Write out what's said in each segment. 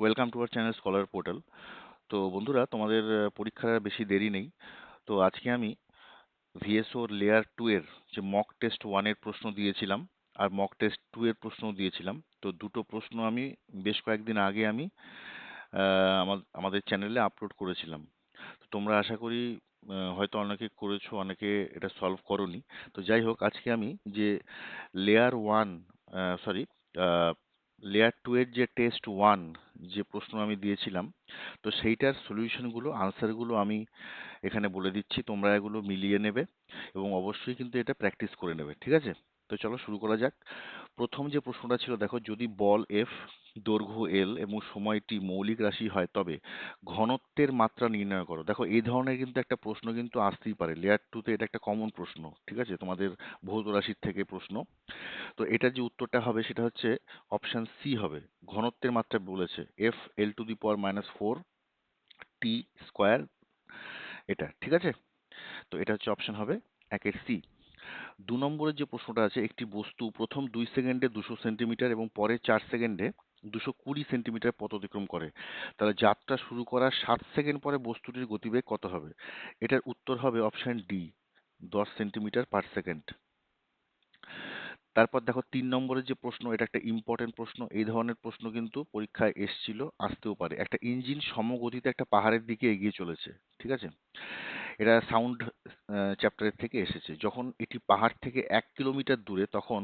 Welcome to our channel scholar portal. তো বন্ধুরা, তোমাদের পরীক্ষার আর বেশি দেরি নেই। তো আজকে আমি ভিএসও লেয়ার 2 এর যে মক টেস্ট 1 এর প্রশ্ন দিয়েছিলাম আর মক টেস্ট 2 এর প্রশ্ন দিয়েছিলাম, তো দুটো প্রশ্ন আমি বেশ কয়েকদিন আগে আমি আমাদের চ্যানেলে আপলোড করেছিলাম। তো তোমরা আশা করি হয়তো অনেকে করেছো, অনেকে এটা সলভ করোনি। তো যাই হোক, আজকে আমি যে লেয়ার 1 সরি লেয়ার 2 এর যে টেস্ট 1 যে প্রশ্ন আমি দিয়েছিলাম, তো সেইটার সলিউশনগুলো আনসারগুলো আমি এখানে বলে দিচ্ছি। তোমরা এগুলো মিলিয়ে নেবে এবং অবশ্যই কিন্তু এটা প্র্যাকটিস করে নেবে, ঠিক আছে? তো চলো শুরু করা যাক। প্রথম যে প্রশ্নটা ছিল, দেখো, যদি বল এফ, দৈর্ঘ্য এল এবং সময়টি মৌলিক রাশি হয় তবে ঘনত্বের মাত্রা নির্ণয় করো। দেখো, এই ধরনের কিন্তু একটা প্রশ্ন কিন্তু আসতেই পারে লেয়ার 2 তে, এটা একটা কমন প্রশ্ন, ঠিক আছে? তোমাদের ভৌত রাশির থেকে প্রশ্ন। তো এটার যে উত্তরটা হবে সেটা হচ্ছে অপশন সি হবে। ঘনত্বের মাত্রা বলেছে F L to the power -4 T square, এটা ঠিক আছে। তো এটা হচ্ছে অপশন হবে একের সি। 2 নম্বরের যে প্রশ্নটা আছে, একটি বস্তু প্রথম 2 সেকেন্ডে 200 সেন্টিমিটার এবং পরে 4 সেকেন্ডে 220 সেন্টিমিটার পথ অতিক্রম করে, তাহলে যাত্রা শুরু করার 7 সেকেন্ড পরে বস্তুটির গতিবেগ কত হবে? এটার উত্তর হবে option D, 10 centimetre per second. তারপর দেখো, 3 নম্বরের যে প্রশ্ন, এটা একটা ইম্পর্টেন্ট প্রশ্ন। এই ধরনের প্রশ্ন কিন্তু পরীক্ষায় এসছিল, আসতেও পারে। একটা ইঞ্জিন সমগতিতে একটা পাহাড়ের দিকে এগিয়ে চলেছে, ঠিক আছে? এটা সাউন্ড চ্যাপ্টারের থেকে এসেছে। যখন এটি পাহাড় থেকে 1 কিলোমিটার দূরে, তখন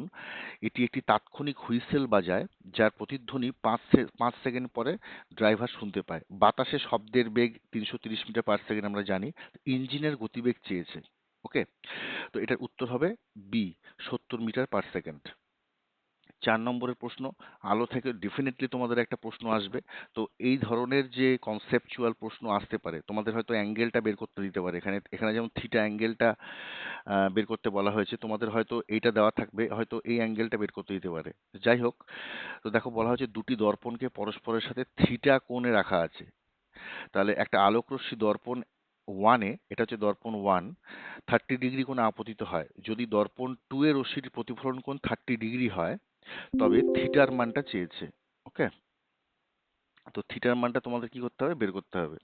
এটি একটি তাৎক্ষণিক হুইসেল বাজায়, যার প্রতিধ্বনি 5 সেকেন্ড পরে ড্রাইভার শুনতে পায়। বাতাসে শব্দের বেগ 330 মিটার পার সেকেন্ড, আমরা জানি। ইঞ্জিনের গতিবেগ চেয়েছে, ওকে? তো এটার উত্তর হবে বি, 70 মিটার পার সেকেন্ড। 4 নম্বরের প্রশ্ন, আলো থেকে ডেফিনেটলি তোমাদের একটা প্রশ্ন আসবে। তো এই ধরনের যে কনসেপচুয়াল প্রশ্ন আসতে পারে, তোমাদের হয়তো অ্যাঙ্গেলটা বের করতে দিতে পারে। এখানে এখানে যেমন থিটা অ্যাঙ্গেলটা বের করতে বলা হয়েছে, তোমাদের হয়তো এইটা দেওয়া থাকবে, হয়তো এই অ্যাঙ্গেলটা বের করতে দিতে পারে। যাই হোক, তো দেখো, বলা হয়েছে দুটি দর্পণকে পরস্পরের সাথে থিটা কোণে রাখা আছে। তাহলে একটা আলোকরশ্মি দর্পণ 1-এ, এটা হচ্ছে দর্পণ 1, 30 ডিগ্রি কোণে আপতিত হয়। যদি দর্পণ 2-এ রশ্মির প্রতিফলন কোণ 30 ডিগ্রি হয়, তবে থিটার মানটা চেয়েছে, ওকে? তো থিটার মানটা তোমাদের কি করতে হবে? বের করতে হবে।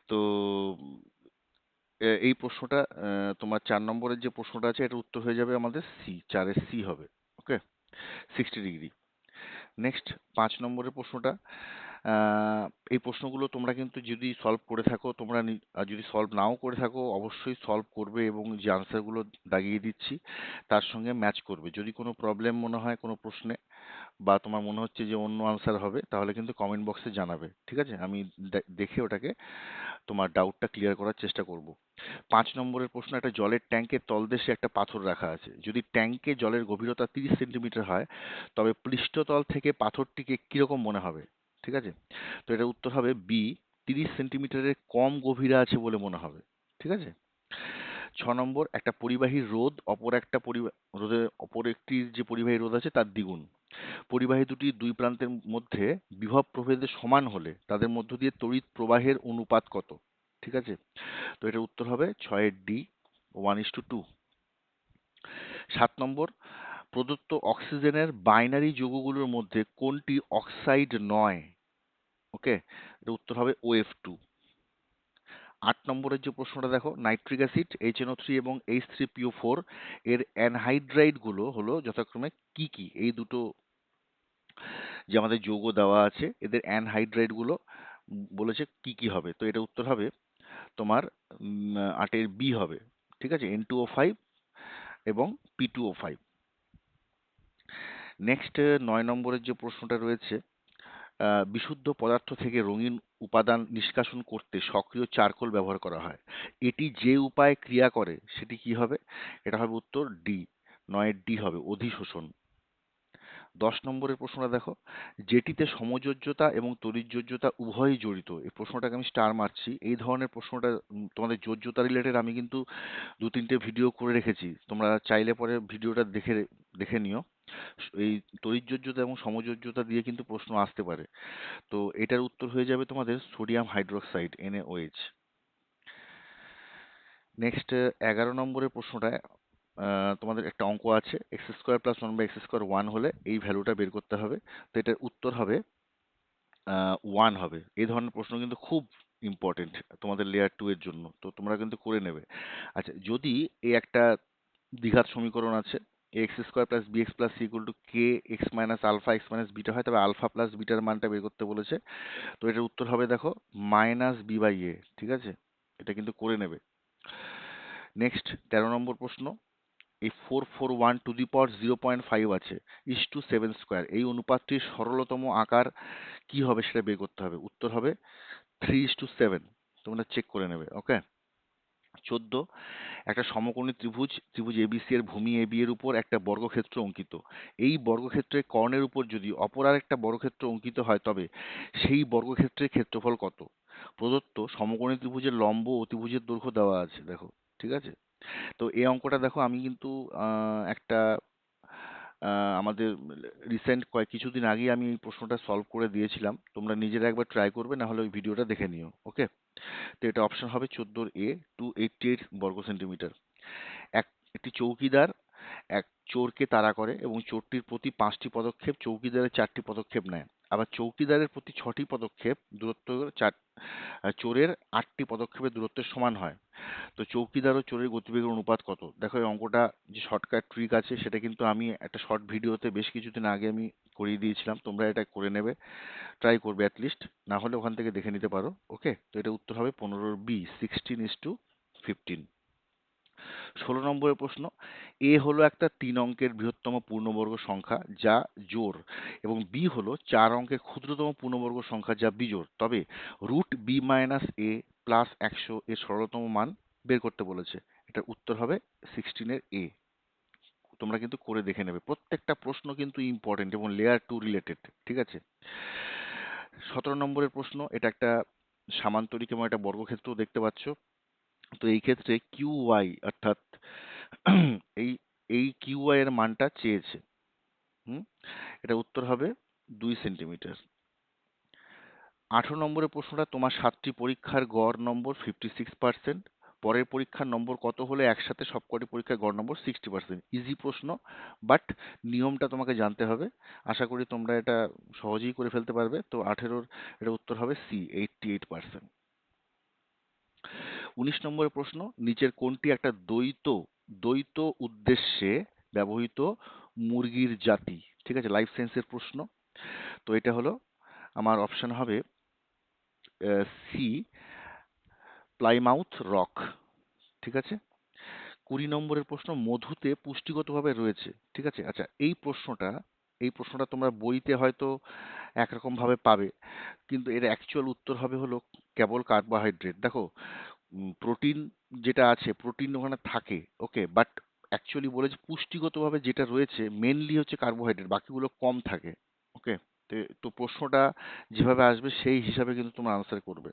তো এই প্রশ্নটা, তোমার 4 নম্বরের যে প্রশ্নটা আছে, এটার উত্তর হয়ে যাবে আমাদের সি, 4-এর সি হবে, ওকে? 60 ডিগ্রি। নেক্সট, 5 নম্বরের প্রশ্নটা, এই প্রশ্নগুলো তোমরা কিন্তু যদি সলভ করে থাকো, আর যদি সলভ নাও করে থাকো, অবশ্যই সলভ করবে এবং যে আনসারগুলো দাগিয়ে দিচ্ছি তার সঙ্গে ম্যাচ করবে। যদি কোনো প্রবলেম মনে হয় কোনো প্রশ্নে, বা তোমার মনে হচ্ছে যে অন্য আনসার হবে, তাহলে কিন্তু কমেন্ট বক্সে জানাবে, ঠিক আছে? আমি দেখে ওটাকে তোমার ডাউটটা ক্লিয়ার করার চেষ্টা করব। 5 নম্বরের প্রশ্ন, একটা জলের ট্যাঙ্কের তলদেশে একটা পাথর রাখা আছে। যদি ট্যাঙ্কে জলের গভীরতা 30 সেন্টিমিটার হয়, তবে পৃষ্ঠতল থেকে পাথরটিকে কিরকম মনে হবে? ঠিক আছে? তো এটার উত্তর হবে বি, 30 সেন্টিমিটারের কম গভীরে আছে বলে মনে হবে, ঠিক আছে? 6 নম্বর, একটা পরিবাহী রোধ অপর একটির যে পরিবাহী রোধ আছে তার দ্বিগুণ। পরিবাহী দুটি দুই প্রান্তের মধ্যে বিভব প্রভেদের সমান হলে তাদের মধ্য দিয়ে তড়িৎ প্রবাহের অনুপাত কত? ঠিক আছে? তো এটার উত্তর হবে 6-এর ডি, 1:2। 7 নম্বর, প্রদত্ত অক্সিজেনের বাইনারি যৌগগুলোর মধ্যে কোনটি অক্সাইড নয়? ওকে, এর উত্তর হবে OF2। 8 নম্বরের যে প্রশ্নটা দেখো, নাইট্রিক অ্যাসিড HNO3 এবং H3PO4 এর অ্যানহাইড্রাইড গুলো হলো যথাক্রমে কি কি? এই দুটো যে আমাদের যৌগ দেওয়া আছে, এদের অ্যানহাইড্রাইড গুলো বলেছে কি কি হবে। তো এটা উত্তর হবে তোমার 8-এর বি হবে, ঠিক আছে? N2O5 এবং P2O5। নেক্সট, 9 নম্বরের যে প্রশ্নটা রয়েছে, বিশুদ্ধ পদার্থ থেকে রঙিন উপাদান নিষ্কাশন করতে সক্রিয় চারকোল ব্যবহার করা হয়। এটি যে উপায়ে ক্রিয়া করে সেটি কি হবে? এটা হবে উত্তর ডি, 9-এর ডি হবে, অধিশোষণ। 10 নম্বরের প্রশ্নটা দেখো, যেটিতে সমযোজ্যতা এবং তড়িৎযোজ্যতা উভয়ই জড়িত। এই প্রশ্নটাকে আমি স্টার মারছি। এই ধরনের প্রশ্নটা তোমাদের যোজ্যতা রিলেটেড আমি কিন্তু 2-3টে ভিডিও করে রেখেছি, তোমরা চাইলে পরে ভিডিওটা দেখে দেখে নিও। এই তড়িৎযোজ্যতা এবং সমযোজ্যতা দিয়ে কিন্তু প্রশ্ন আসতে পারে। তো এটার উত্তর হয়ে যাবে তোমাদের সোডিয়াম হাইড্রোক্সাইড, NaOH। নেক্সট, 11 নম্বরের প্রশ্নটা, তোমাদের একটা অঙ্ক আছে, x² + 1/x² 1 হলে এই ভ্যালুটা বের করতে হবে। তো এটার উত্তর হবে ওয়ান হবে। এই ধরনের প্রশ্ন কিন্তু খুব ইম্পর্টেন্ট তোমাদের লেয়ার টু এর জন্য, তো তোমরা কিন্তু করে নেবে। আচ্ছা, যদি এই একটা দ্বিঘাত সমীকরণ আছে, X square plus B X plus C equal to K X minus alpha X minus beta হয়, তবে আলফা প্লাস বিটার মানটা বের করতে বলেছে। তো এটার উত্তর হবে দেখো মাইনাস বি বাই এ। ঠিক আছে, এটা কিন্তু করে নেবে। নেক্সট 13 নম্বর প্রশ্ন, এই 441 টু দি পাওয়ার 0.5 আছে ইস টু 7 স্কোয়ার, এই অনুপাতটির সরলতম আকার কি হবে সেটা বের করতে হবে। উত্তর হবে 3:7। তোমরা চেক করে নেবে। ওকে। 14, একটা সমকোণী ত্রিভুজ ত্রিভুজ এবিসি এর ভূমি এবি এর উপর একটা বর্গক্ষেত্র অঙ্কিত। এই বর্গক্ষেত্রের কর্ণের উপর যদি অপর আরেকটা বর্গক্ষেত্র অঙ্কিত হয়, তবে সেই বর্গক্ষেত্রের ক্ষেত্রফল কত? প্রদত্ত সমকোণী ত্রিভুজের লম্ব ও অতিভুজের দৈর্ঘ্য দেওয়া আছে, দেখো। ঠিক আছে, তো এই অঙ্কটা দেখো আমি কিন্তু একটা আমাদের রিসেন্ট কিছুদিন আগেই আমি এই প্রশ্নটা সলভ করে দিয়েছিলাম। তোমরা নিজেরা একবার ট্রাই করবে, না হলে ওই ভিডিওটা দেখে নিও। ওকে। তো এটা অপশন হবে 14 এ, 288 বর্গ সেন্টিমিটার। একটি চৌকিদার এক চোরকে তাড়া করে এবং চোরটির প্রতি 5টি পদক্ষেপ, চৌকিদারের 4টি পদক্ষেপ নেয়। আবার চৌকিদারের প্রতি 6টি পদক্ষেপ দূরত্ব চোরের 8টি পদক্ষেপের দূরত্বের সমান হয়। তো চৌকিদার ও চোরের গতিবেগের অনুপাত কত? দেখো এই অঙ্কটা যে শর্টকাট ট্রিক আছে সেটা কিন্তু আমি একটা শর্ট ভিডিওতে বেশ কিছুদিন আগে আমি করিয়ে দিয়েছিলাম। তোমরা এটা করে নেবে, ট্রাই করবে অ্যাটলিস্ট, না হলে ওখান থেকে দেখে নিতে পারো। ওকে, তো এটা উত্তর হবে 15 বি, 16:15। 16 নম্বরের প্রশ্ন, এ হলো একটা 3 অঙ্কের বৃহত্তম পূর্ণবর্গ সংখ্যা যা জোড়, এবং বি হলো 4 অঙ্কের ক্ষুদ্রতম পূর্ণবর্গ সংখ্যা যা বিজোড়, তবে রুট বি মাইনাস এ প্লাস 100 এর সরলতম মান বের করতে বলেছে। এটার উত্তর হবে 16 এ। তোমরা কিন্তু করে দেখে নেবে, প্রত্যেকটা প্রশ্ন কিন্তু ইম্পর্টেন্ট এবং লেয়ার টু রিলেটেড। ঠিক আছে। 17 নম্বরের প্রশ্ন, এটা একটা সামান্তরিক এবং একটা বর্গক্ষেত্র দেখতে পাচ্ছ। তো এই ক্ষেত্রে কিউ ওয়াই অর্থাৎ এই এই কিউ ওয়াই এর মানটা চেয়েছে। হুম, এটা উত্তর হবে 2 সেন্টিমিটার। 18 নম্বরের প্রশ্নটা, তোমার 7টি পরীক্ষার গড় নম্বর 56%, পরের পরীক্ষার নম্বর কত হলে একসাথে সবকটি পরীক্ষার গড় নম্বর 60%? ইজি প্রশ্ন, বাট নিয়মটা তোমাকে জানতে হবে। আশা করি তোমরা এটা সহজেই করে ফেলতে পারবে। তো 18-র এটা উত্তর হবে সি, 88%। 19 নম্বরের প্রশ্ন, নিচের কোনটি একটা দ্বৈত দ্বৈত উদ্দেশ্যে ব্যবহৃত মুরগির জাতি? ঠিক আছে, লাইফ সায়েন্সের প্রশ্ন। তো এটা হলো আমার অপশন হবে সি, প্লাইমাউথ রক। ঠিক আছে। 20 নম্বরের প্রশ্ন, মধুতে পুষ্টিগতভাবে রয়েছে। ঠিক আছে। আচ্ছা, এই প্রশ্নটা তোমরা বইতে হয়তো একরকম ভাবে পাবে, কিন্তু এর অ্যাকচুয়াল উত্তর হবে হলো কেবল কার্বোহাইড্রেট। দেখো, প্রোটিন যেটা আছে, প্রোটিন ওখানে থাকে। ওকে, বাট অ্যাকচুয়ালি বলেছে পুষ্টিগতভাবে যেটা রয়েছে মেনলি হচ্ছে কার্বোহাইড্রেট, বাকিগুলো কম থাকে। ওকে, তো প্রশ্নটা যেভাবে আসবে সেই হিসাবে কিন্তু তোমরা আনসার করবে।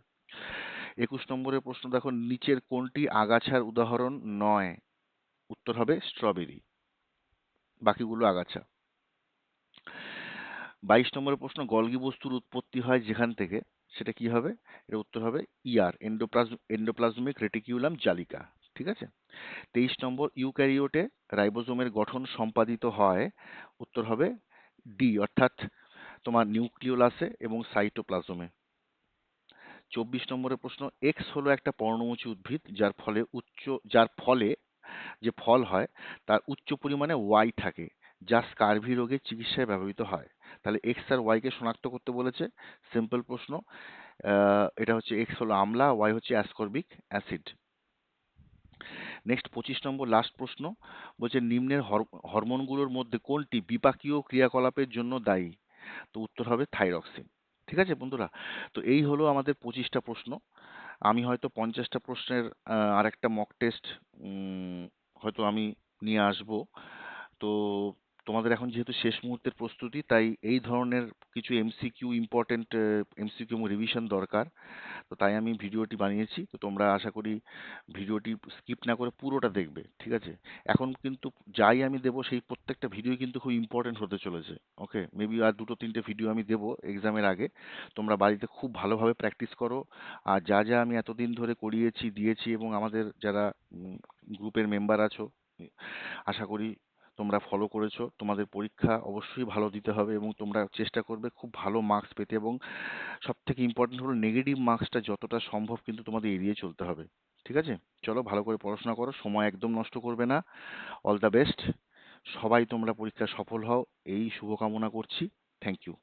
21 নম্বরের প্রশ্ন দেখো, নিচের কোনটি আগাছার উদাহরণ নয়? উত্তর হবে স্ট্রবেরি, বাকিগুলো আগাছা। 22 নম্বরের প্রশ্ন, গলগি বস্তুর উৎপত্তি হয় যেখান থেকে, সেটা কি হবে? এর উত্তর হবে ইয়ার, এন্ডোপ্লাজমিক রেটিকিউলাম জালিকা। ঠিক আছে। 23 নম্বর, ইউক্যারিওটে রাইবোজোমের গঠন সম্পাদিত হয়। উত্তর হবে ডি, অর্থাৎ তোমার নিউক্লিওলাসে এবং সাইটোপ্লাজমে। 24 নম্বরের প্রশ্ন, এক্স হলো একটা পর্ণমোচী উদ্ভিদ যার ফলে যে ফল হয় তার উচ্চ পরিমাণে ওয়াই থাকে, যা স্কারভি রোগের চিকিৎসায় ব্যবহৃত হয়। তাহলে এক্স আর ওয়াই কে শনাক্ত করতে বলেছে। সিম্পল প্রশ্ন, এটা হচ্ছে এক্স হলো আমলা, ওয়াই হচ্ছে অ্যাসকর্বিক অ্যাসিড। নেক্সট 25 নম্বর, লাস্ট প্রশ্ন, বলছে নিম্নের হরমোনগুলোর মধ্যে কোনটি বিপাকীয় ক্রিয়াকলাপের জন্য দায়ী? তো উত্তর হবে থাইরক্সিন। ঠিক আছে বন্ধুরা, তো এই হলো আমাদের 25টা প্রশ্ন। আমি হয়তো 50টা প্রশ্নের আরেকটা মক টেস্ট হয়তো আমি নিয়ে আসব। তো তোমাদের এখন যেহেতু শেষ মুহূর্তের প্রস্তুতি, তাই এই ধরনের কিছু এমসিকিউ, ইম্পর্টেন্ট এমসিকিউ এবং রিভিশন দরকার। তো তাই আমি ভিডিওটি বানিয়েছি। তো তোমরা আশা করি ভিডিওটি স্কিপ না করে পুরোটা দেখবে। ঠিক আছে। এখন কিন্তু যাই আমি দেবো সেই প্রত্যেকটা ভিডিও কিন্তু খুব ইম্পর্টেন্ট হতে চলেছে। ওকে, মেবি আর 2-3টে ভিডিও আমি দেবো এক্সামের আগে। তোমরা বাড়িতে খুব ভালোভাবে প্র্যাকটিস করো। আর যা যা আমি এতদিন ধরে করিয়েছি দিয়েছি, এবং আমাদের যারা গ্রুপের মেম্বার আছো, আশা করি তোমরা ফলো করেছো, তোমাদের পরীক্ষা অবশ্যই ভালো দিতে হবে এবং তোমরা চেষ্টা করবে খুব ভালো মার্কস পেতে, এবং সব থেকে ইম্পর্টেন্ট হলো নেগেটিভ মার্কসটা যতটা সম্ভব কিন্তু তোমাদের এড়িয়ে চলতে হবে। ঠিক আছে? চলো ভালো করে পড়াশোনা করো, সময় একদম নষ্ট করবে না। All the best. সবাই তোমরা পরীক্ষায় সফল হও এই শুভকামনা করছি। Thank you.